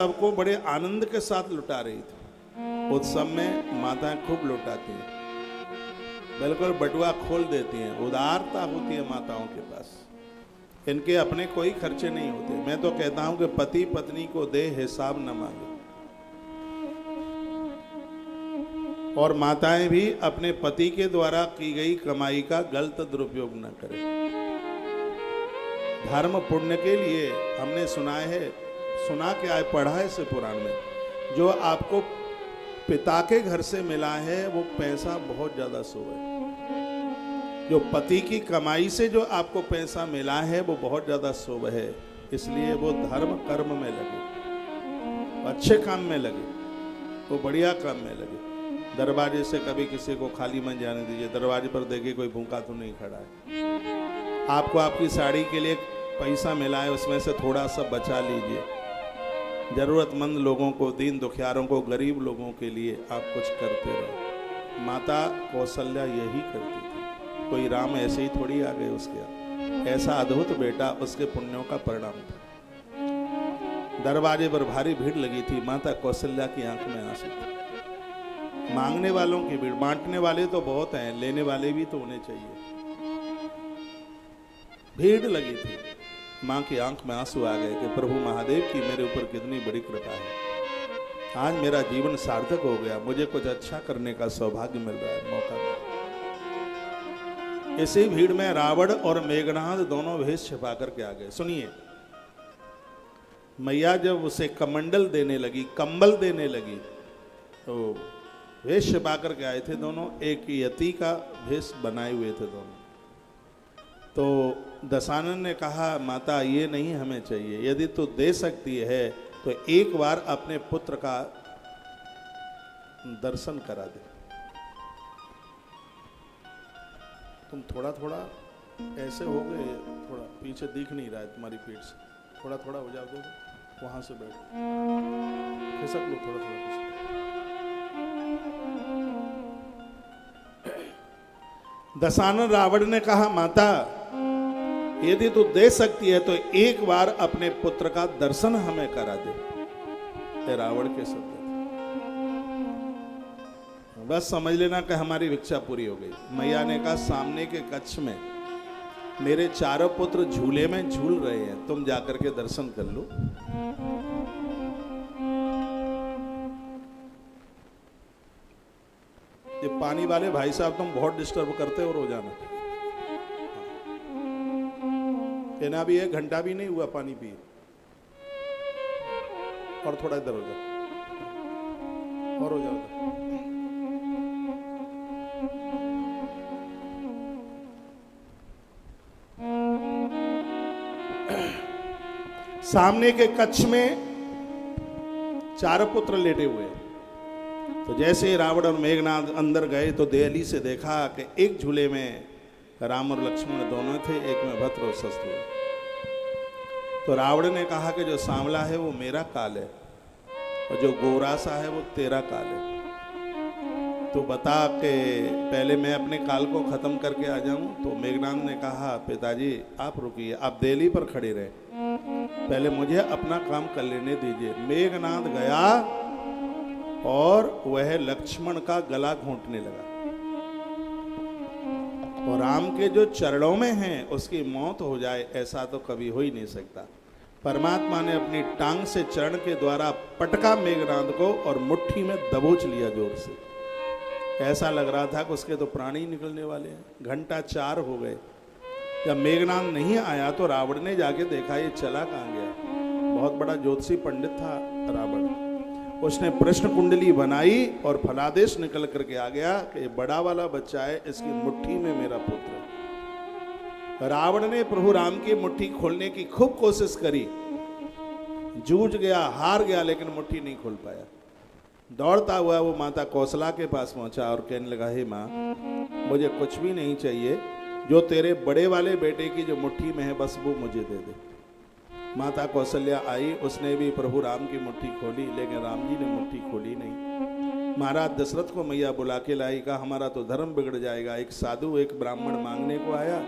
सबको बड़े आनंद के साथ लुटा रही थी। उत्सव में माताएं खूब लुटाती हैं, बिल्कुल बटुआ खोल देती हैं। उदारता होती है माताओं के पास, इनके अपने कोई खर्चे नहीं होते। मैं तो कहता हूं कि पति पत्नी को दे, हिसाब न मांगे। और माताएं भी अपने पति के द्वारा की गई कमाई का गलत दुरुपयोग न करें। धर्म पुण्य के लिए हमने सुना के आए, पढ़ा है इसे पुराण में, जो आपको पिता के घर से मिला है वो पैसा बहुत ज्यादा शुभ है। जो पति की कमाई से जो आपको पैसा मिला है वो बहुत ज्यादा शुभ है। इसलिए वो धर्म कर्म में लगे, अच्छे काम में लगे, वो बढ़िया काम में लगे। दरवाजे से कभी किसी को खाली मत जाने दीजिए। दरवाजे पर देखिए कोई भूखा तो नहीं खड़ा है। आपको आपकी साड़ी के लिए पैसा मिला है, उसमें से थोड़ा सा बचा लीजिए। जरूरतमंद लोगों को, दीन दुखियारों को, गरीब लोगों के लिए आप कुछ करते रहो। माता कौशल्या यही करती थी। कोई राम ऐसे ही थोड़ी आ गए उसके यहाँ। ऐसा अद्भुत बेटा उसके पुण्यों का परिणाम था। दरवाजे पर भारी भीड़ लगी थी। माता कौशल्या की आंख में आंसू थे। मांगने वालों की भीड़, बांटने वाले तो बहुत हैं, लेने वाले भी तो होने चाहिए। भीड़ लगी थी। मां की आंख में आंसू आ गए कि प्रभु महादेव की मेरे ऊपर कितनी बड़ी कृपा है। आज मेरा जीवन सार्थक हो गया, मुझे कुछ अच्छा करने का सौभाग्य मिल रहा है, मौका मिल रहा है। इसी भीड़ में रावण और मेघनाद दोनों भेष छिपा करके आ गए। सुनिए, मैया जब उसे कमंडल देने लगी, कंबल देने लगी, तो भेष छिपा करके आए थे दोनों। एक यति का भेष बनाए हुए थे दोनों। तो दशानन ने कहा, माता ये नहीं हमें चाहिए, यदि तू दे सकती है तो एक बार अपने पुत्र का दर्शन करा दे। तुम थोड़ा थोड़ा ऐसे हो गए, थोड़ा पीछे दिख नहीं रहा है तुम्हारी पीठ से, थोड़ा थोड़ा हो जाओ, दो वहां से बैठ खिसक लो, थोड़ा थोड़ा खिसक। दशानन रावण ने कहा, माता यदि तू दे सकती है तो एक बार अपने पुत्र का दर्शन हमें करा दे। ये रावण के शब्द थे। बस समझ लेना कि हमारी इच्छा पूरी हो गई। मैया ने कहा, सामने के कक्ष में मेरे चारों पुत्र झूले में झूल रहे हैं, तुम जाकर के दर्शन कर लो। ये पानी वाले भाई साहब तुम बहुत डिस्टर्ब करते हो रोजाना। ना भी 1 घंटा भी नहीं हुआ पानी पिए। और थोड़ा इधर हो जाओ, और हो जाओ। सामने के कक्ष में 4 पुत्र लेटे हुए। तो जैसे रावण और मेघनाद अंदर गए तो देहली से देखा कि एक झूले में राम और लक्ष्मण दोनों थे, एक में भद्र और शत्रु। तो रावण ने कहा कि जो सांवला है वो मेरा काल है और जो गोरा सा है वो तेरा काल है। तो बता के पहले मैं अपने काल को खत्म करके आ जाऊं। तो मेघनाद ने कहा, पिताजी आप रुकिए, आप देहली पर खड़े रहे, पहले मुझे अपना काम कर लेने दीजिए। मेघनाद गया और वह लक्ष्मण का गला घोंटने लगा। और राम के जो चरणों में है उसकी मौत हो जाए, ऐसा तो कभी हो ही नहीं सकता। परमात्मा ने अपनी टांग से चरण के द्वारा पटका मेघनाद को और मुट्ठी में दबोच लिया जोर से। ऐसा लग रहा था कि उसके तो प्राण ही निकलने वाले हैं। 4 हो गए। जब मेघनाद नहीं आया तो रावण ने जाके देखा, ये चला कहाँ गया। बहुत बड़ा ज्योतिषी पंडित था रावण। उसने प्रश्न कुंडली बनाई और फलादेश निकल करके आ गया कि बड़ा वाला बच्चा है, इसकी मुट्ठी में मेरा पुत्र है। रावण ने प्रभु राम की मुट्ठी खोलने की खूब कोशिश करी, जूझ गया, हार गया, लेकिन मुट्ठी नहीं खोल पाया। दौड़ता हुआ वो माता कौशला के पास पहुंचा और कहने लगा, हे माँ, मुझे कुछ भी नहीं चाहिए, जो तेरे बड़े वाले बेटे की जो मुट्ठी में है बस वो मुझे दे दे। माता कौशल्या आई, उसने भी प्रभु राम की मुट्ठी खोली, लेकिन राम जी ने मुट्ठी खोली नहीं। महाराज दशरथ को मैया बुला के लाई, कहा हमारा तो धर्म बिगड़ जाएगा। एक साधु, एक ब्राह्मण मांगने को आया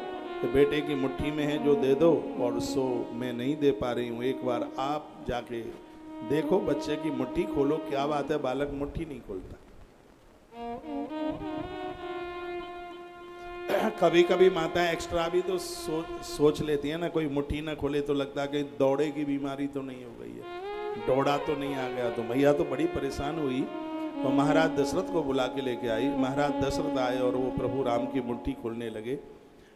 कि बेटे की मुट्ठी में है जो दे दो, और सो मैं नहीं दे पा रही हूँ, एक बार आप जाके देखो बच्चे की मुट्ठी खोलो, क्या बात है, बालक मुट्ठी नहीं खोलता। कभी कभी माताएं एक्स्ट्रा भी तो सोच लेती है ना, कोई मुट्ठी ना खोले तो लगता है कि दौड़े की बीमारी तो नहीं हो गई है, दौड़ा तो नहीं आ गया। तो मैया तो बड़ी परेशान हुई, वो महाराज दशरथ को बुला के लेके आई। महाराज दशरथ आए और वो प्रभु राम की मुट्ठी खोलने लगे,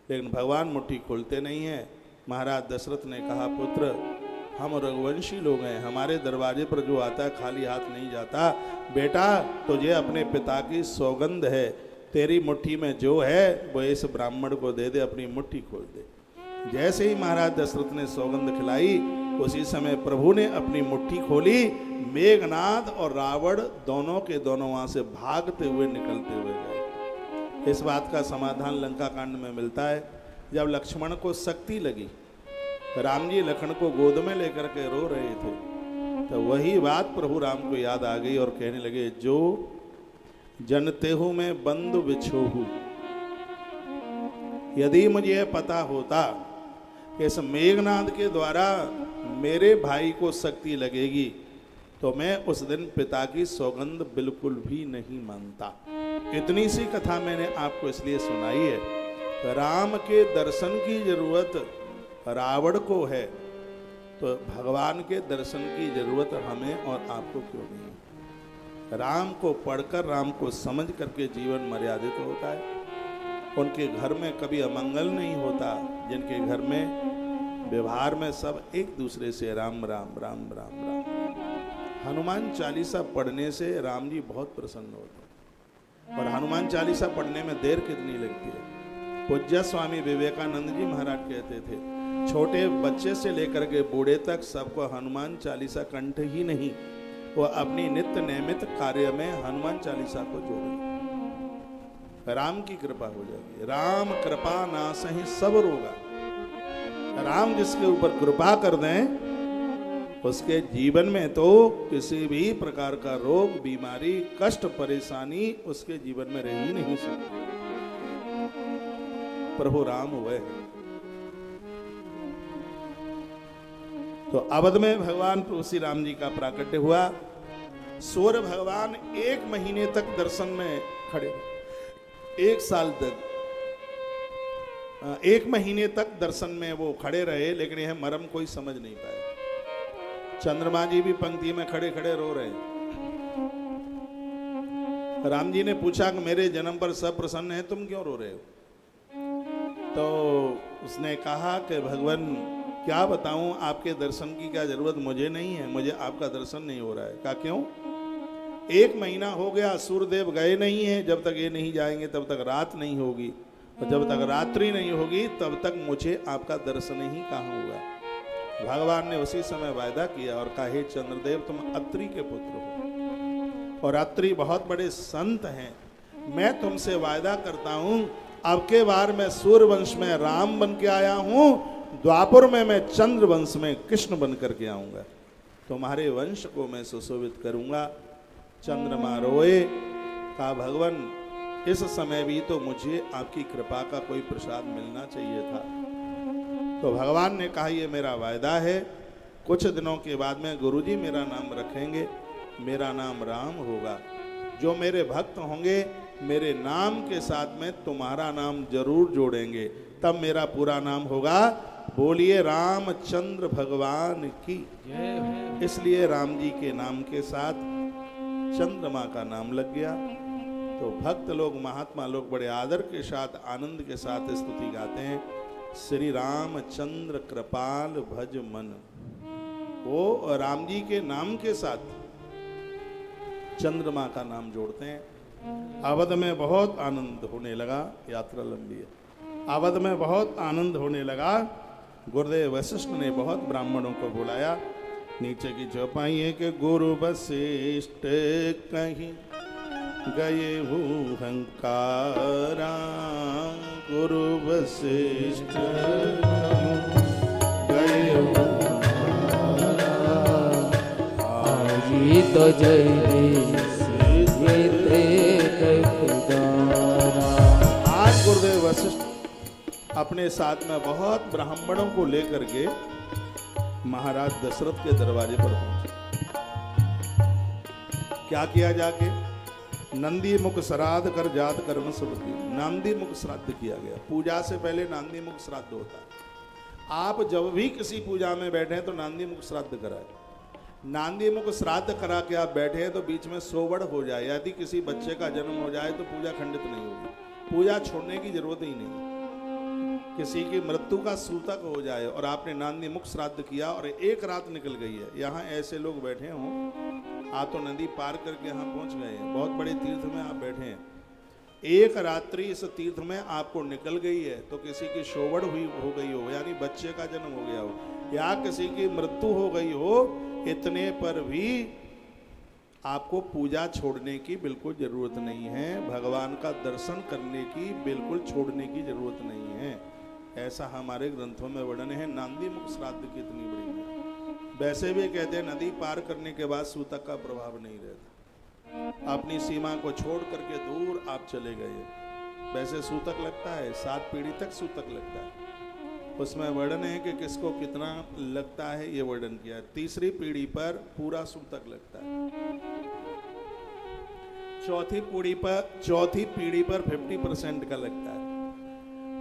लेकिन भगवान मुट्ठी खोलते नहीं हैं। महाराज दशरथ ने कहा, पुत्र हम रघुवंशी लोग हैं, हमारे दरवाजे पर जो आता है खाली हाथ नहीं जाता। बेटा तुझे अपने पिता की सौगंध है, तेरी मुट्ठी में जो है वो इस ब्राह्मण को दे दे, अपनी मुट्ठी खोल दे। जैसे ही महाराज दशरथ ने सौगंध खिलाई, उसी समय प्रभु ने अपनी मुट्ठी खोली। मेघनाद और रावण दोनों के दोनों वहां से भागते हुए निकलते हुए गए। इस बात का समाधान लंका कांड में मिलता है। जब लक्ष्मण को शक्ति लगी, राम जी लखन को गोद में लेकर के रो रहे थे, तो वही बात प्रभु राम को याद आ गई और कहने लगे, जो जनते हूं मैं बंधु बिछोहू, यदि मुझे यह पता होता कि इस मेघनाद के द्वारा मेरे भाई को शक्ति लगेगी, तो मैं उस दिन पिता की सौगंध बिल्कुल भी नहीं मानता। इतनी सी कथा मैंने आपको इसलिए सुनाई है। राम के दर्शन की जरूरत रावण को है, तो भगवान के दर्शन की जरूरत हमें और आपको क्यों नहीं? राम को पढ़कर, राम को समझ करके जीवन मर्यादित होता है। उनके घर में कभी अमंगल नहीं होता, जिनके घर में व्यवहार में सब एक दूसरे से राम राम राम राम राम। हनुमान चालीसा पढ़ने से राम जी बहुत प्रसन्न होते हैं। और हनुमान चालीसा पढ़ने में देर कितनी लगती है? पूज्य स्वामी विवेकानंद जी महाराज कहते थे, छोटे बच्चे से लेकर के बूढ़े तक सबको हनुमान चालीसा कंठ ही नहीं, वो अपनी नित्य नियमित कार्य में हनुमान चालीसा को जोड़े, राम की कृपा हो जाएगी। राम कृपा नासहि सब रोगा। राम जिसके ऊपर कृपा कर दें, उसके जीवन में तो किसी भी प्रकार का रोग, बीमारी, कष्ट, परेशानी उसके जीवन में रह ही नहीं सकती। प्रभु राम हुए हैं। तो अवध में भगवान प्रभु श्री राम जी का प्राकट्य हुआ। सूर्य भगवान 1 महीने तक दर्शन में खड़े, 1 साल तक, 1 महीने तक दर्शन में वो खड़े रहे, लेकिन यह मर्म कोई समझ नहीं पाए। चंद्रमा जी भी पंक्ति में खड़े खड़े रो रहे। राम जी ने पूछा कि मेरे जन्म पर सब प्रसन्न है, तुम क्यों रो रहे हो? तो उसने कहा कि भगवान क्या बताऊं, आपके दर्शन की क्या जरूरत मुझे नहीं है, मुझे आपका दर्शन नहीं हो रहा है। कहा क्यों? 1 महीना हो गया, सूर्यदेव गए नहीं है, जब तक ये नहीं जाएंगे तब तक रात नहीं होगी, और जब तक रात्रि नहीं होगी तब तक मुझे आपका दर्शन ही कहाँ हुआ। भगवान ने उसी समय वायदा किया और कहा, हे चंद्रदेव तुम अत्रि के पुत्र हो और अत्रि बहुत बड़े संत हैं, मैं तुमसे वायदा करता हूं, अब के बार मैं सूर्य वंश में राम बन के आया हूं, द्वापर में मैं चंद्र वंश में कृष्ण बन करके आऊंगा, तुम्हारे वंश को मैं सुशोभित करूंगा। चंद्रमा रोए, कहा भगवान इस समय भी तो मुझे आपकी कृपा का कोई प्रसाद मिलना चाहिए था। तो भगवान ने कहा, ये मेरा वायदा है, कुछ दिनों के बाद में गुरुजी मेरा नाम रखेंगे, मेरा नाम राम होगा। जो मेरे भक्त होंगे मेरे नाम के साथ में तुम्हारा नाम जरूर जोड़ेंगे, तब मेरा पूरा नाम होगा। बोलिए रामचंद्र भगवान की। इसलिए राम जी के नाम के साथ चंद्रमा का नाम लग गया। तो भक्त लोग, महात्मा लोग बड़े आदर के साथ, आनंद के साथ स्तुति गाते हैं, श्री रामचंद्र कृपाल भज मन। वो राम जी के नाम के साथ चंद्रमा का नाम जोड़ते हैं। अवध में बहुत आनंद होने लगा, यात्रा लंबी है। अवध में बहुत आनंद होने लगा। गुरुदेव वशिष्ठ ने बहुत ब्राह्मणों को बुलाया। नीचे की चौपाई है कि गुरु वशिष्ठ कहीं गए हूँ हंकारा, गुरु वशिष्ठ गए हूँ तो जय आज गुरुदेव वशिष्ठ अपने साथ में बहुत ब्राह्मणों को लेकर के महाराज दशरथ के दरवाजे पर पहुंचे। क्या किया जाके? नंदी मुख श्राद्ध कर जात कर्म सब की। नांदी मुख श्राद्ध किया गया। पूजा से पहले नांदी मुख श्राद्ध होता है। आप जब भी किसी पूजा में बैठे हैं तो नांदी मुख श्राद्ध कराए। नांदी मुख श्राद्ध करा के आप बैठे हैं तो बीच में सोवड़ हो जाए, यदि किसी बच्चे का जन्म हो जाए तो पूजा खंडित नहीं होगी। पूजा छोड़ने की जरूरत ही नहीं। किसी की मृत्यु का सूतक हो जाए और आपने नांदी मुख श्राद्ध किया और एक रात निकल गई है, यहाँ ऐसे लोग बैठे हों, आप तो नदी पार करके यहाँ पहुँच गए हैं, बहुत बड़े तीर्थ में आप बैठे हैं, एक रात्रि इस तीर्थ में आपको निकल गई है, तो किसी की शोवड़ हुई हो गई हो, यानी बच्चे का जन्म हो गया हो, या किसी की मृत्यु हो गई हो, इतने पर भी आपको पूजा छोड़ने की बिल्कुल जरूरत नहीं है। भगवान का दर्शन करने की बिल्कुल छोड़ने की जरूरत नहीं है। ऐसा हमारे ग्रंथों में वर्णन है। नांदी मुख श्राद्ध कितनी बड़ी है। वैसे भी कहते हैं नदी पार करने के बाद सूतक का प्रभाव नहीं रहता। अपनी सीमा को छोड़ करके दूर आप चले गए। वैसे सूतक लगता है, 7 पीढ़ी तक सूतक लगता है। उसमें वर्णन है कि किसको कितना लगता है, ये वर्णन किया है। तीसरी पीढ़ी पर पूरा सूतक लगता है। चौथी पीढ़ी पर 50% का लगता है।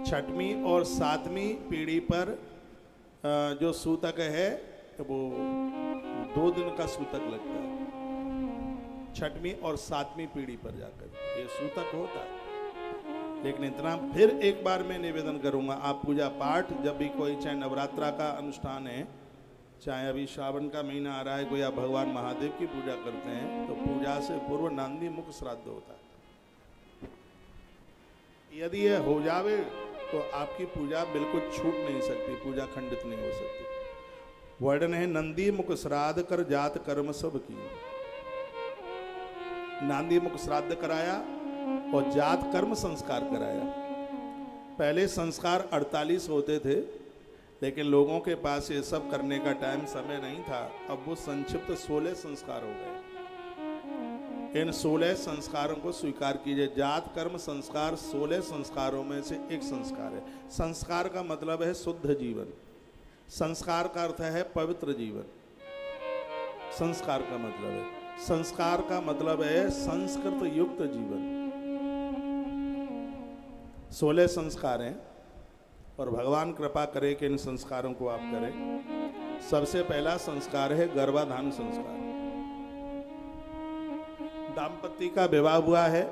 छठवीं और 7वीं पीढ़ी पर जो सूतक है वो 2 दिन का सूतक लगता है। 6वीं और 7वीं पीढ़ी पर जाकर ये सूतक होता है। लेकिन इतना फिर एक बार मैं निवेदन करूंगा, आप पूजा पाठ जब भी कोई, चाहे नवरात्रा का अनुष्ठान है, चाहे अभी श्रावण का महीना आ रहा है, कोई आप भगवान महादेव की पूजा करते हैं, तो पूजा से पूर्व नांदी मुख श्राद्ध होता है। यदि ये हो जावे तो आपकी पूजा बिल्कुल छूट नहीं सकती, पूजा खंडित नहीं हो सकती। वर्णन है नंदी मुख श्राद्ध कर जात कर्म सब की। नांदी मुख श्राद्ध कराया और जात कर्म संस्कार कराया। पहले संस्कार 48 होते थे, लेकिन लोगों के पास ये सब करने का टाइम समय नहीं था। अब वो संक्षिप्त 16 संस्कार हो गए। इन 16 संस्कारों को स्वीकार कीजिए। जात कर्म संस्कार 16 संस्कारों में से एक संस्कार है। संस्कार का मतलब है शुद्ध जीवन। संस्कार का अर्थ है पवित्र जीवन। संस्कार का मतलब है, संस्कार का मतलब है संस्कृत युक्त जीवन। 16 संस्कार हैं और भगवान कृपा करे कि इन संस्कारों को आप करें। सबसे पहला संस्कार है गर्भाधान संस्कार। दाम्पत्य का विवाह हुआ है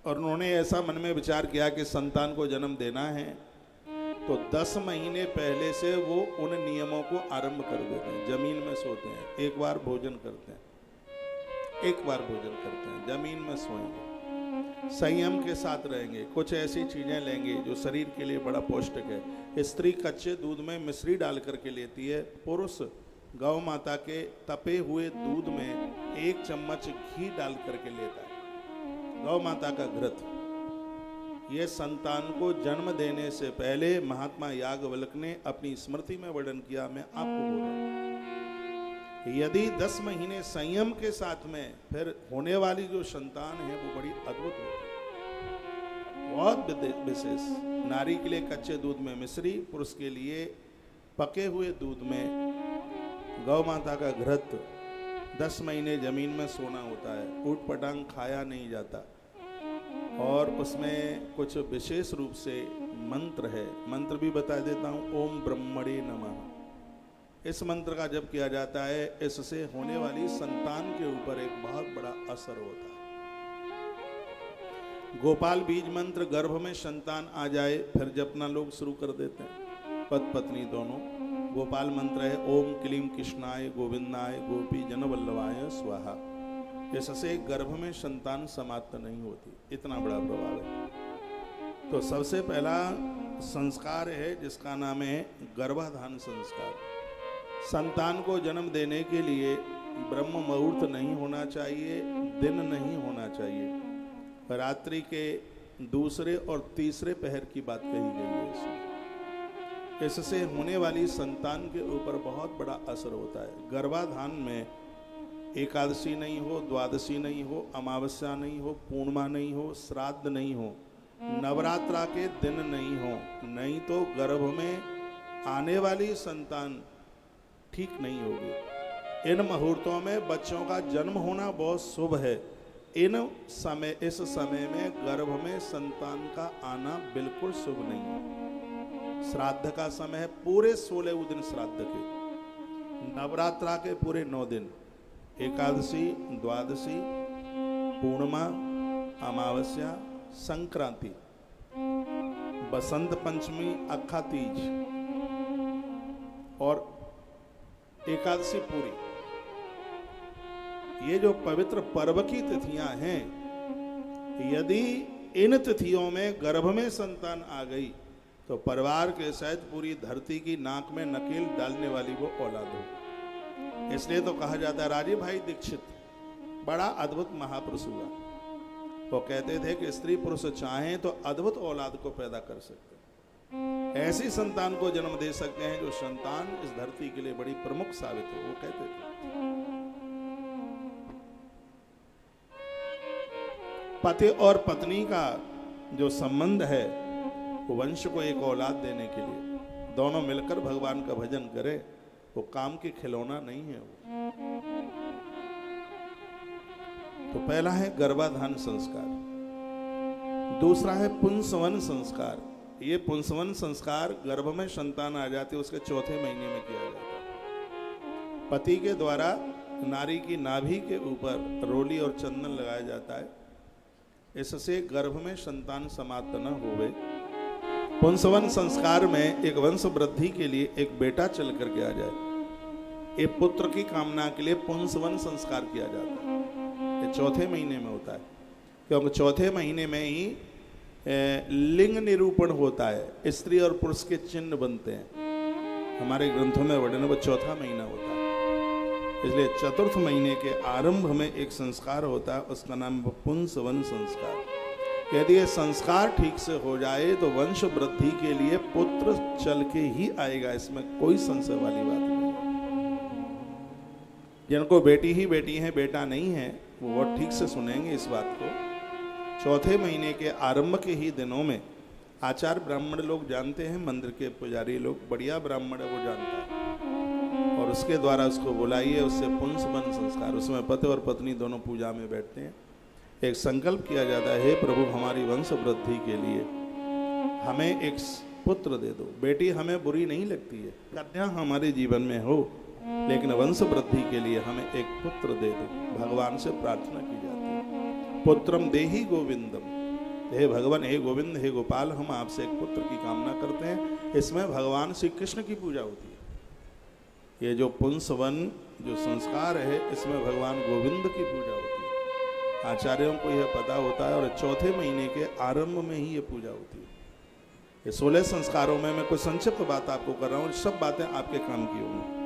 और उन्होंने ऐसा मन में विचार किया कि संतान को जन्म देना है, तो 10 महीने पहले से वो उन नियमों को आरंभ कर देते हैं। जमीन में सोते हैं, एक बार भोजन करते हैं, जमीन में सोएंगे, संयम के साथ रहेंगे, कुछ ऐसी चीजें लेंगे जो शरीर के लिए बड़ा पौष्टिक है। स्त्री कच्चे दूध में मिश्री डाल करके लेती है, पुरुष गौ माता के तपे हुए दूध में 1 चम्मच घी डाल करके लेता है, गौ माता का घृत। यह संतान को जन्म देने से पहले महात्मा याज्ञवल्क्य ने अपनी स्मृति में वर्णन किया। मैं आपको बोल रहा हूं, यदि 10 महीने संयम के साथ में, फिर होने वाली जो संतान है वो बड़ी अद्भुत होती है, बहुत विशेष। नारी के लिए कच्चे दूध में मिश्री, पुरुष के लिए पके हुए दूध में गौ माता का घृत। 10 महीने जमीन में सोना होता है, ऊट पटांग खाया नहीं जाता, और उसमें कुछ विशेष रूप से मंत्र है। मंत्र भी बता देता हूँ, ओम ब्रह्मणे नमः। इस मंत्र का जप किया जाता है, इससे होने वाली संतान के ऊपर एक बहुत बड़ा असर होता है। गोपाल बीज मंत्र, गर्भ में संतान आ जाए फिर जपना लोग शुरू कर देते हैं, पति पत्नी दोनों। गोपाल मंत्र है ओम क्लीम कृष्णाय गोविंदाय गोपी जनवल्लभाय स्वाहा। इससे गर्भ में संतान समाप्त नहीं होती, इतना बड़ा प्रभाव है। तो सबसे पहला संस्कार है जिसका नाम है गर्भाधान संस्कार। संतान को जन्म देने के लिए ब्रह्म मुहूर्त नहीं होना चाहिए, दिन नहीं होना चाहिए, रात्रि के दूसरे और तीसरे पहर की बात कही गई है इसमें। इससे होने वाली संतान के ऊपर बहुत बड़ा असर होता है। गर्भाधान में एकादशी नहीं हो, द्वादशी नहीं हो, अमावस्या नहीं हो, पूर्णिमा नहीं हो, श्राद्ध नहीं हो, नवरात्रा के दिन नहीं हो, नहीं तो गर्भ में आने वाली संतान ठीक नहीं होगी। इन मुहूर्तों में बच्चों का जन्म होना बहुत शुभ है। इस समय में गर्भ में संतान का आना बिल्कुल शुभ नहीं है। श्राद्ध का समय है, पूरे 16 दिन श्राद्ध के, नवरात्रा के पूरे 9 दिन, एकादशी, द्वादशी, पूर्णिमा, अमावस्या, संक्रांति, बसंत पंचमी, अक्खा तीज और एकादशी पूरी। ये जो पवित्र पर्व की तिथियां हैं, यदि इन तिथियों में गर्भ में संतान आ गई तो परिवार के सहित पूरी धरती की नाक में नकेल डालने वाली वो औलाद हो। इसलिए तो कहा जाता है, राजीव भाई दीक्षित बड़ा अद्भुत महापुरुष हुआ। वो कहते थे कि स्त्री पुरुष चाहें तो अद्भुत औलाद को पैदा कर सकते हैं, ऐसी संतान को जन्म दे सकते हैं जो संतान इस धरती के लिए बड़ी प्रमुख साबित हो। वो कहते थे पति और पत्नी का जो संबंध है वो वंश को एक औलाद देने के लिए, दोनों मिलकर भगवान का भजन करे, वो काम की खिलौना नहीं है वो। तो पहला है गर्भाधान संस्कार, दूसरा है पुंसवन संस्कार। ये पुंसवन संस्कार गर्भ में संतान आ जाती है उसके चौथे महीने में किया जाता है। पति के द्वारा नारी की नाभि के ऊपर रोली और चंदन लगाया जाता है, इससे गर्भ में संतान समाप्त न होवे। पुंसवन संस्कार में एक वंश वृद्धि के लिए एक बेटा चल करके आ जाए, एक पुत्र की कामना के लिए पुंसवन संस्कार किया जाता है। ये चौथे महीने में होता है, क्योंकि चौथे महीने में ही लिंग निरूपण होता है, स्त्री और पुरुष के चिन्ह बनते हैं। हमारे ग्रंथों में वर्णन वो चौथा महीना होता है। इसलिए चतुर्थ महीने के आरंभ में एक संस्कार होता है, उसका नाम पुंसवन संस्कार। यदि ये संस्कार ठीक से हो जाए तो वंश वृद्धि के लिए पुत्र चल के ही आएगा, इसमें कोई संशय वाली बात नहीं। जिनको बेटी ही बेटी है, बेटा नहीं है, वो ठीक से सुनेंगे इस बात को। चौथे महीने के आरंभ के ही दिनों में आचार्य ब्राह्मण लोग जानते हैं, मंदिर के पुजारी लोग, बढ़िया ब्राह्मण है वो जानता है, और उसके द्वारा उसको बुलाइए, उससे पुंसवन संस्कार, उसमें पति और पत्नी दोनों पूजा में बैठते हैं। एक संकल्प किया जाता है, हे प्रभु हमारी वंश वृद्धि के लिए हमें एक पुत्र दे दो। बेटी हमें बुरी नहीं लगती है, कन्या हमारे जीवन में हो, लेकिन वंश वृद्धि के लिए हमें एक पुत्र दे दो। भगवान से प्रार्थना की जाती है, पुत्रम देहि गोविंदम, हे भगवान, हे गोविंद, हे गोपाल, हम आपसे एक पुत्र की कामना करते हैं। इसमें भगवान श्री कृष्ण की पूजा होती है। ये जो पुंसवन जो संस्कार है, इसमें भगवान गोविंद की पूजा होती है। आचार्यों को यह पता होता है, और चौथे महीने के आरंभ में ही ये पूजा होती है। ये 16 संस्कारों में मैं कुछ संक्षिप्त बात आपको कर रहा हूँ, सब बातें आपके काम की होंगी।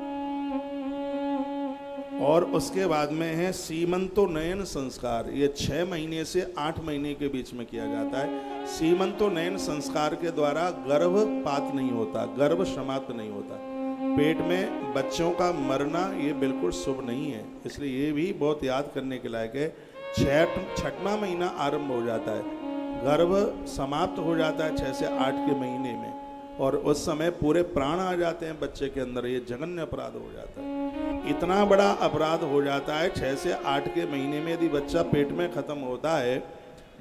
और उसके बाद में है सीमंतोन्नयन संस्कार। ये 6 महीने से 8 महीने के बीच में किया जाता है। सीमंतोन्नयन संस्कार के द्वारा गर्भपात नहीं होता, गर्भ समाप्त नहीं होता, पेट में बच्चों का मरना ये बिल्कुल शुभ नहीं है। इसलिए ये भी बहुत याद करने के लायक है। 6वां महीना आरंभ हो जाता है, गर्भ समाप्त हो जाता है 6 से 8 के महीने में, और उस समय पूरे प्राण आ जाते हैं बच्चे के अंदर। ये जघन्य अपराध हो जाता है, इतना बड़ा अपराध हो जाता है। 6 से 8 के महीने में यदि बच्चा पेट में खत्म होता है,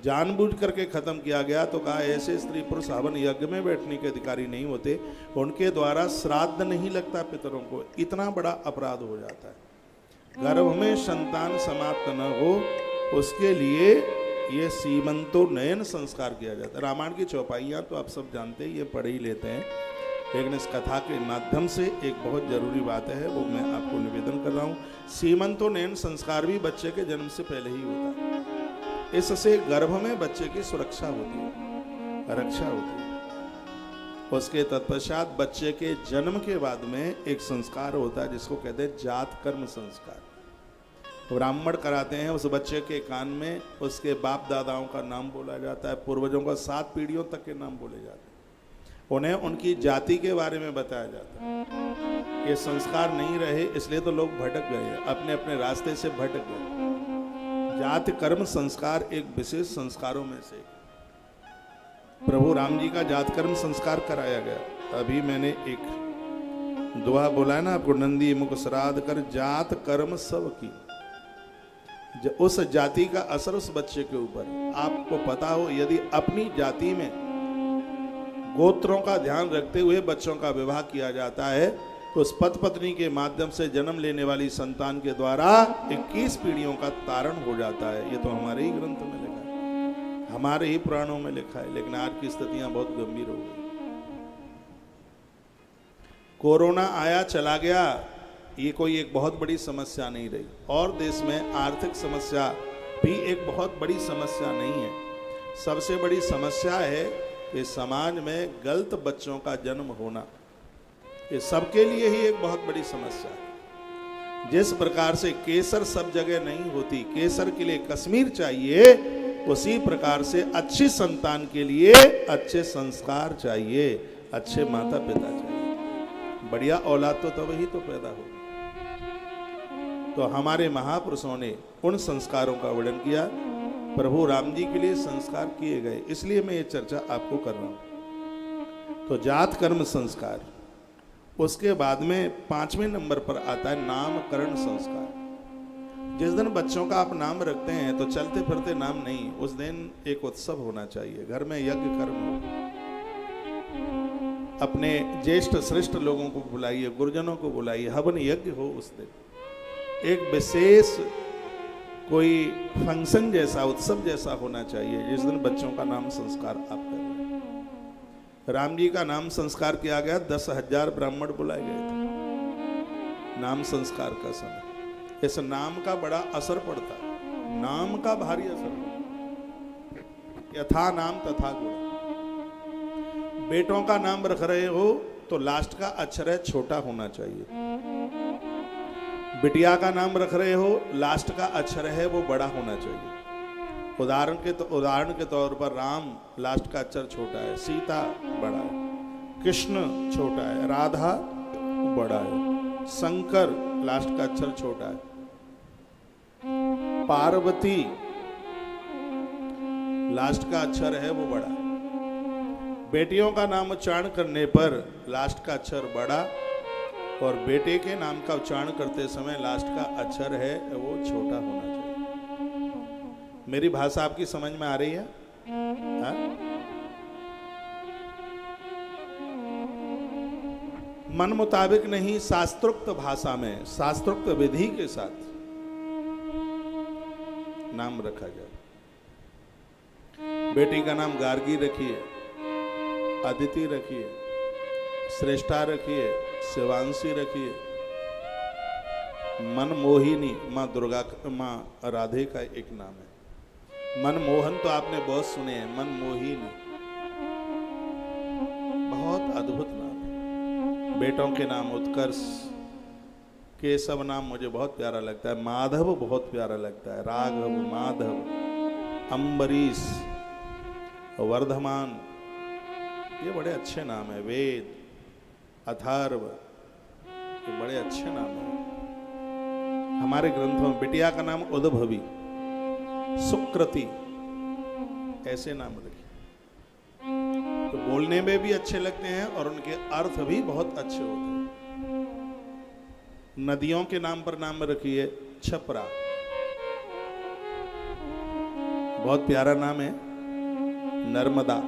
जानबूझ करके खत्म किया गया, तो कहा ऐसे स्त्री पुरुष हवन यज्ञ में बैठने के अधिकारी नहीं होते, उनके द्वारा श्राद्ध नहीं लगता पितरों को। इतना बड़ा अपराध हो जाता है। गर्भ में संतान समाप्त न हो उसके लिए ये सीमंतोन्नयन संस्कार किया जाता है। रामायण की चौपाइयाँ तो आप सब जानते हैं, ये पढ़ ही लेते हैं, लेकिन इस कथा के माध्यम से एक बहुत जरूरी बात है, वो मैं आपको निवेदन कर रहा हूँ। सीमंतोन्नयन संस्कार भी बच्चे के जन्म से पहले ही होता है। इससे गर्भ में बच्चे की सुरक्षा होती है, रक्षा होती है। उसके तत्पश्चात बच्चे के जन्म के बाद में एक संस्कार होता है जिसको कहते हैं जात कर्म संस्कार। ब्राह्मण कराते हैं, उस बच्चे के कान में उसके बाप दादाओं का नाम बोला जाता है, पूर्वजों का 7 पीढ़ियों तक के नाम बोले जाते हैं, उन्हें उनकी जाति के बारे में बताया जाता है। ये संस्कार नहीं रहे इसलिए तो लोग भटक गए, अपने अपने रास्ते से भटक गए। जाति कर्म संस्कार एक विशेष संस्कारों में से, प्रभु राम जी का जात कर्म संस्कार कराया गया। अभी मैंने एक दुआ बोला है ना आपको, नंदी मुख श्राद्ध कर जात कर्म सब की। उस जाति का असर उस बच्चे के ऊपर। आपको पता हो, यदि अपनी जाति में गोत्रों का ध्यान रखते हुए बच्चों का विवाह किया जाता है तो उस पति पत्नी के माध्यम से जन्म लेने वाली संतान के द्वारा 21 पीढ़ियों का तारण हो जाता है। ये तो हमारे ही ग्रंथ में लिखा है, हमारे ही पुराणों में लिखा है। लेकिन आज की स्थितियां बहुत गंभीर हो गई। कोरोना आया चला गया, ये कोई एक बहुत बड़ी समस्या नहीं रही। और देश में आर्थिक समस्या भी एक बहुत बड़ी समस्या नहीं है। सबसे बड़ी समस्या है कि समाज में गलत बच्चों का जन्म होना, ये सबके लिए ही एक बहुत बड़ी समस्या है। जिस प्रकार से केसर सब जगह नहीं होती, केसर के लिए कश्मीर चाहिए, उसी प्रकार से अच्छी संतान के लिए अच्छे संस्कार चाहिए, अच्छे माता पिता चाहिए। बढ़िया औलाद तो तब ही तो पैदा होगी। तो हमारे महापुरुषों ने उन संस्कारों का वर्णन किया। प्रभु राम जी के लिए संस्कार किए गए, इसलिए मैं ये चर्चा आपको कर रहा हूं। तो जात कर्म संस्कार, उसके बाद में 5वें नंबर पर आता है नामकरण संस्कार। जिस दिन बच्चों का आप नाम रखते हैं तो चलते फिरते नाम नहीं, उस दिन एक उत्सव होना चाहिए। घर में यज्ञ कर्म हो, अपने ज्येष्ठ श्रेष्ठ लोगों को बुलाइए, गुरुजनों को बुलाइए, हवन यज्ञ हो। उस दिन एक विशेष कोई फंक्शन जैसा, उत्सव जैसा होना चाहिए जिस दिन बच्चों का नाम संस्कार आप कर रहे हैं। राम जी का नाम संस्कार किया गया, 10,000 ब्राह्मण बुलाए गए थे नाम संस्कार का समय। इस नाम का बड़ा असर पड़ता है, नाम का भारी असर पड़ता। यथा नाम तथा गुण। बेटों का नाम रख रहे हो तो लास्ट का अक्षर है छोटा होना चाहिए। बिटिया का नाम रख रहे हो, लास्ट का अक्षर है वो बड़ा होना चाहिए। उदाहरण के तौर पर राम, लास्ट का अक्षर छोटा है, सीता बड़ा है, कृष्ण छोटा है, राधा बड़ा है, शंकर लास्ट का अक्षर छोटा है, पार्वती लास्ट का अक्षर है वो बड़ा है। बेटियों का नाम उच्चारण करने पर लास्ट का अक्षर बड़ा, और बेटे के नाम का उच्चारण करते समय लास्ट का अक्षर है वो छोटा होना चाहिए। मेरी भाषा आपकी समझ में आ रही है? हा? मन मुताबिक नहीं, शास्त्रोक्त भाषा में, शास्त्रोक्त विधि के साथ नाम रखा जाए। बेटी का नाम गार्गी रखिए, अदिति रखिए, श्रेष्ठा रखिए, शिवांशी रखिए, मनमोहिनी माँ दुर्गा, माँ राधे का एक नाम है। मनमोहन तो आपने बहुत सुने हैं, मनमोहिनी बहुत अद्भुत नाम है। बेटों के नाम उत्कर्ष, केशव नाम मुझे बहुत प्यारा लगता है, माधव बहुत प्यारा लगता है, राघव, माधव, अम्बरीश, वर्धमान, ये बड़े अच्छे नाम है। वेद, अथर्व, ये बड़े अच्छे नाम हैं हमारे ग्रंथों में। बिटिया का नाम उद्भवी, सुकृति, ऐसे नाम रखिए तो बोलने में भी अच्छे लगते हैं और उनके अर्थ भी बहुत अच्छे होते हैं। नदियों के नाम पर नाम रखिए, छपरा बहुत प्यारा नाम है, नर्मदा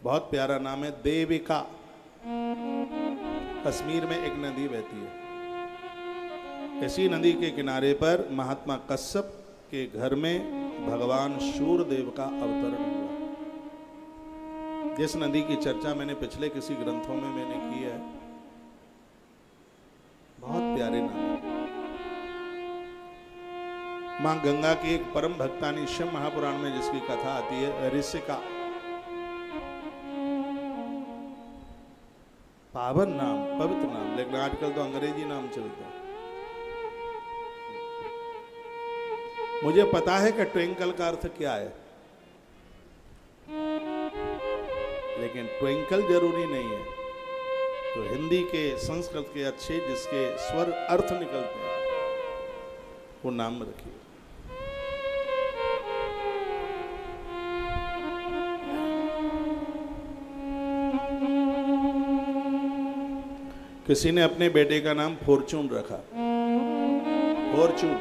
बहुत प्यारा नाम है, देविका कश्मीर में एक नदी बहती है। इसी नदी के किनारे पर महात्मा कश्यप के घर में भगवान सूर्यदेव का अवतरण हुआ। जिस नदी की चर्चा मैंने पिछले किसी ग्रंथों में मैंने की है, बहुत प्यारे नाम। मां गंगा की एक परम भक्तानी शिव महापुराण में जिसकी कथा आती है, ऋषिका, पावन नाम, पवित्र नाम। लेकिन आजकल तो अंग्रेजी नाम चलता है। मुझे पता है कि ट्विंकल का अर्थ क्या है, लेकिन ट्विंकल जरूरी नहीं है। तो हिंदी के, संस्कृत के अच्छे जिसके स्वर अर्थ निकलते हैं वो नाम रखिए। किसी ने अपने बेटे का नाम फॉर्चून रखा। फॉर्चून,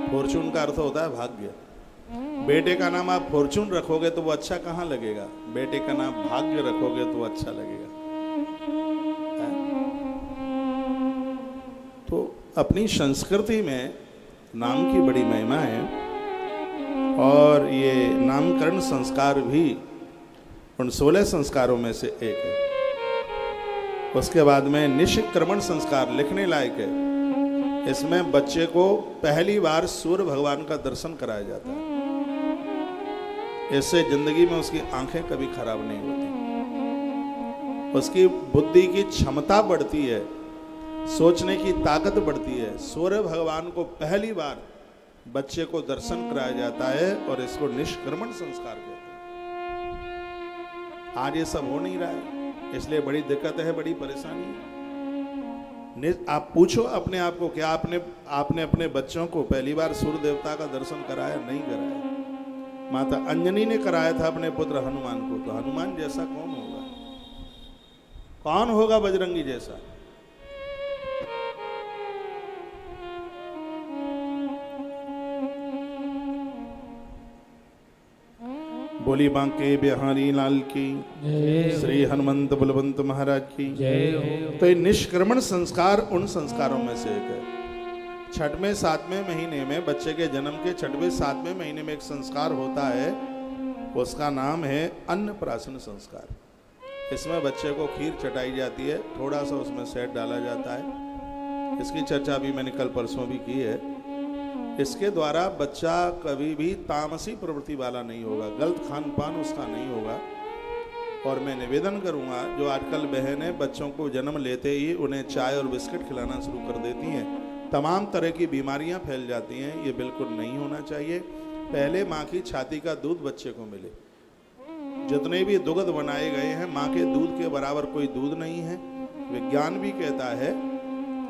फॉर्चून का अर्थ होता है भाग्य। बेटे का नाम आप फॉर्चून रखोगे तो वो अच्छा कहाँ लगेगा, बेटे का नाम भाग्य रखोगे तो वो अच्छा लगेगा। तो अपनी संस्कृति में नाम की बड़ी महिमा है और ये नामकरण संस्कार भी उन 16 संस्कारों में से एक है। उसके बाद में निष्क्रमण संस्कार लिखने लायक है। इसमें बच्चे को पहली बार सूर्य भगवान का दर्शन कराया जाता है। इससे जिंदगी में उसकी आंखें कभी खराब नहीं होती, उसकी बुद्धि की क्षमता बढ़ती है, सोचने की ताकत बढ़ती है। सूर्य भगवान को पहली बार बच्चे को दर्शन कराया जाता है और इसको निष्क्रमण संस्कार कहते हैं। आज ये सब हो नहीं रहा है, इसलिए बड़ी दिक्कत है, बड़ी परेशानी है। आप पूछो अपने आप को, क्या आपने अपने बच्चों को पहली बार सूर्य देवता का दर्शन कराया? नहीं कराया। माता अंजनी ने कराया था अपने पुत्र हनुमान को। तो हनुमान जैसा कौन होगा? कौन होगा बजरंगी जैसा? बोली बांके बिहारी लाल की, श्री हनुमंत बलवंत महाराज की जय। तो ये निष्क्रमण संस्कार उन संस्कारों में से एक है। छठवें सातवें महीने में, बच्चे के जन्म के छठवें सातवें महीने में एक संस्कार होता है, उसका नाम है अन्नप्राशन संस्कार। इसमें बच्चे को खीर चटाई जाती है, थोड़ा सा उसमें शहद डाला जाता है। इसकी चर्चा भी मैंने कल परसों भी की है। इसके द्वारा बच्चा कभी भी तामसी प्रवृत्ति वाला नहीं होगा, गलत खान पान उसका नहीं होगा। और मैं निवेदन करूंगा, जो आजकल बहनें बच्चों को जन्म लेते ही उन्हें चाय और बिस्किट खिलाना शुरू कर देती हैं, तमाम तरह की बीमारियां फैल जाती हैं। ये बिल्कुल नहीं होना चाहिए। पहले माँ की छाती का दूध बच्चे को मिले। जितने भी दुग्ध बनाए गए हैं, माँ के दूध के बराबर कोई दूध नहीं है। विज्ञान भी कहता है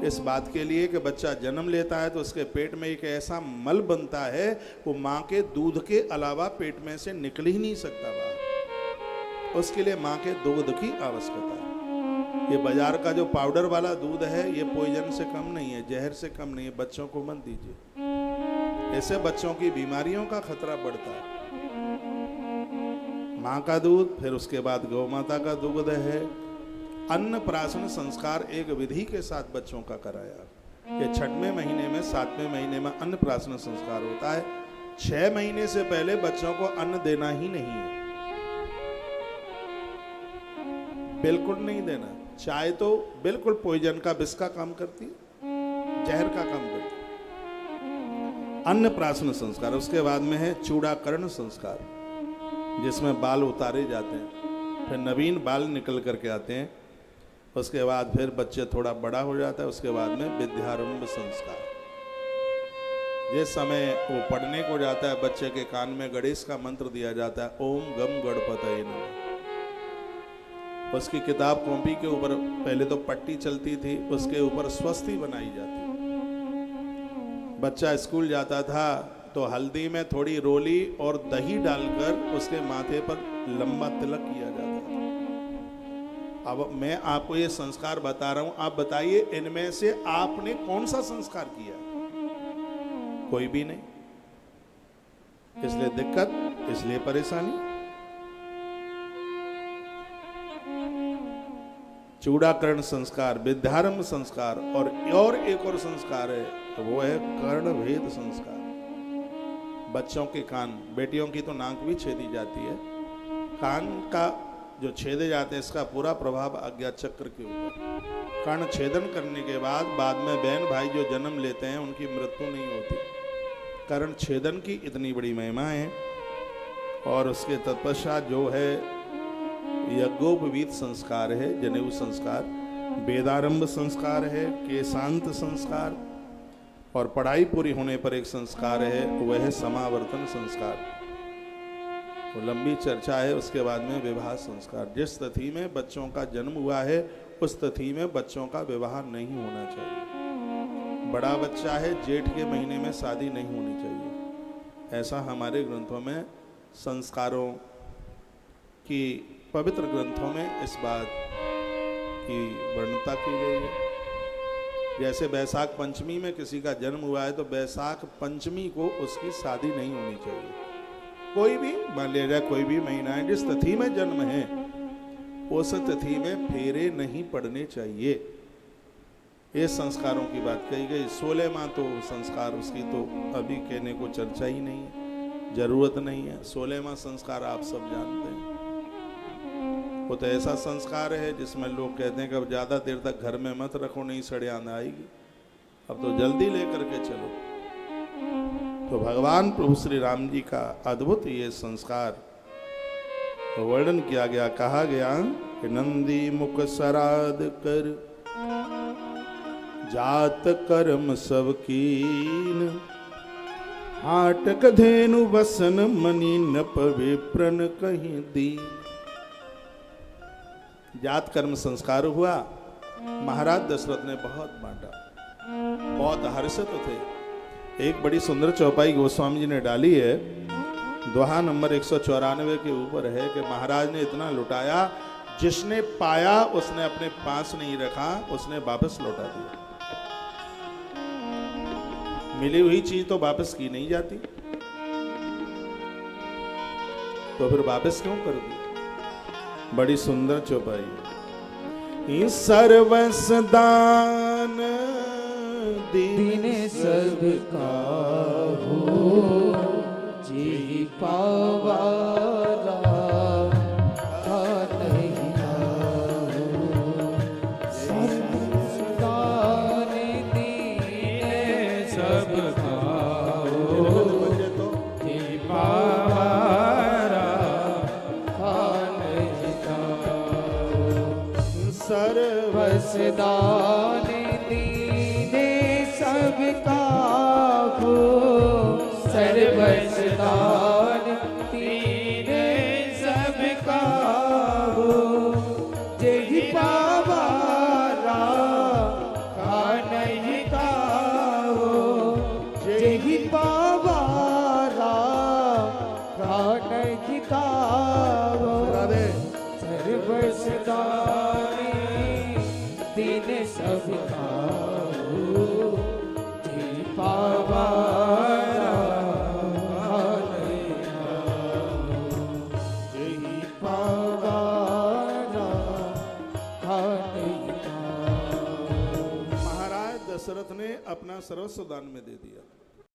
इस बात के लिए कि बच्चा जन्म लेता है तो उसके पेट में एक ऐसा मल बनता है, वो माँ के दूध के अलावा पेट में से निकल ही नहीं सकता बाहर। उसके लिए माँ के दूध की आवश्यकता है। ये बाजार का जो पाउडर वाला दूध है, ये पॉइजन से कम नहीं है, जहर से कम नहीं है। बच्चों को मत दीजिए, ऐसे बच्चों की बीमारियों का खतरा बढ़ता है। माँ का दूध, फिर उसके बाद गौ माता का दूध है। अन्नप्राशन संस्कार एक विधि के साथ बच्चों का कराया। ये छठवें महीने में, सातवें महीने में अन्नप्राशन संस्कार होता है। 6 महीने से पहले बच्चों को अन्न देना ही नहीं है, बिल्कुल नहीं देना। चाय तो बिल्कुल पॉइजन का, विष का काम करती है, जहर का काम करती है। अन्नप्राशन संस्कार। उसके बाद में है चूड़ाकरण संस्कार, जिसमें बाल उतारे जाते हैं, फिर नवीन बाल निकल करके आते हैं। उसके बाद फिर बच्चे थोड़ा बड़ा हो जाता है। उसके बाद में विद्यारंभ संस्कार। जिस समय वो पढ़ने को जाता है, बच्चे के कान में गणेश का मंत्र दिया जाता है, ओम गम गणपतये नमः। उसकी किताब कॉपी के ऊपर पहले तो पट्टी चलती थी, उसके ऊपर स्वस्ति बनाई जाती। बच्चा स्कूल जाता था तो हल्दी में थोड़ी रोली और दही डालकर उसके माथे पर लंबा तिलक किया जाता था। अब मैं आपको ये संस्कार बता रहा हूं, आप बताइए इनमें से आपने कौन सा संस्कार किया? कोई भी नहीं। इसलिए दिक्कत, इसलिए परेशानी। चूड़ाकरण संस्कार, विद्यारंभ संस्कार, और एक और संस्कार है, तो वो है कर्णभेद संस्कार। बच्चों के कान, बेटियों की तो नाक भी छेदी जाती है, कान का जो छेदे जाते हैं, इसका पूरा प्रभाव आज्ञा चक्र के ऊपर। कर्ण छेदन करने के बाद में बहन भाई जो जन्म लेते हैं उनकी मृत्यु नहीं होती। कर्ण छेदन की इतनी बड़ी महिमा है। और उसके तत्पश्चात जो है यज्ञोपवीत संस्कार है, जनेऊ संस्कार, वेदारंभ संस्कार है, केशांत संस्कार, और पढ़ाई पूरी होने पर एक संस्कार है, वह है समावर्तन संस्कार। वो लंबी चर्चा है। उसके बाद में विवाह संस्कार। जिस तिथि में बच्चों का जन्म हुआ है उस तिथि में बच्चों का विवाह नहीं होना चाहिए। बड़ा बच्चा है, जेठ के महीने में शादी नहीं होनी चाहिए। ऐसा हमारे ग्रंथों में, संस्कारों की पवित्र ग्रंथों में इस बात की वर्णता की गई है। जैसे बैसाख पंचमी में किसी का जन्म हुआ है तो बैसाख पंचमी को उसकी शादी नहीं होनी चाहिए। कोई भी मान लिया कोई भी महीना है, जिस तिथि में जन्म है उस तिथि में फेरे नहीं पड़ने चाहिए। ये संस्कारों की बात कही गई। 16 माह तो संस्कार उसकी तो अभी कहने को चर्चा ही नहीं है, जरूरत नहीं है। 16 माह संस्कार आप सब जानते हैं। वो तो ऐसा संस्कार है जिसमें लोग कहते हैं कि अब ज्यादा देर तक घर में मत रखो, नहीं सड़ियान आएगी, अब तो जल्दी लेकर के चलो। तो भगवान प्रभु श्री राम जी का अद्भुत ये संस्कार वर्णन किया गया। कहा गया कि नंदी मुख सराद कर जात कर्म सब कीन, हाटक धेनु वसन मनी नप विप्रन कहीं दी। जात कर्म संस्कार हुआ। महाराज दशरथ ने बहुत बांटा, बहुत हर्षित थे। एक बड़ी सुंदर चौपाई गोस्वामी जी ने डाली है, दोहा नंबर 194 के ऊपर है कि महाराज ने इतना लुटाया, जिसने पाया उसने अपने पास नहीं रखा, उसने वापस लौटा दिया। मिली हुई चीज तो वापस की नहीं जाती, तो फिर वापस क्यों कर दी। बड़ी सुंदर चौपाई। सर्वस दान दीने सबका हो, जी पावारा नहीं हो। सर्वस दान दीने सबका हो, जी पावारा सर्वस दान दीने सबका हो, सर्वस दान दीने सबका हो, जेहि पावारा नहीं हो, जेहि पावारा नहीं हो। सर्वस दान दीन सबका हो, जी पावारा नहीं हो, जी पावारा नहीं हो। महाराज दशरथ ने अपना सर्वस्व दान में दे दिया।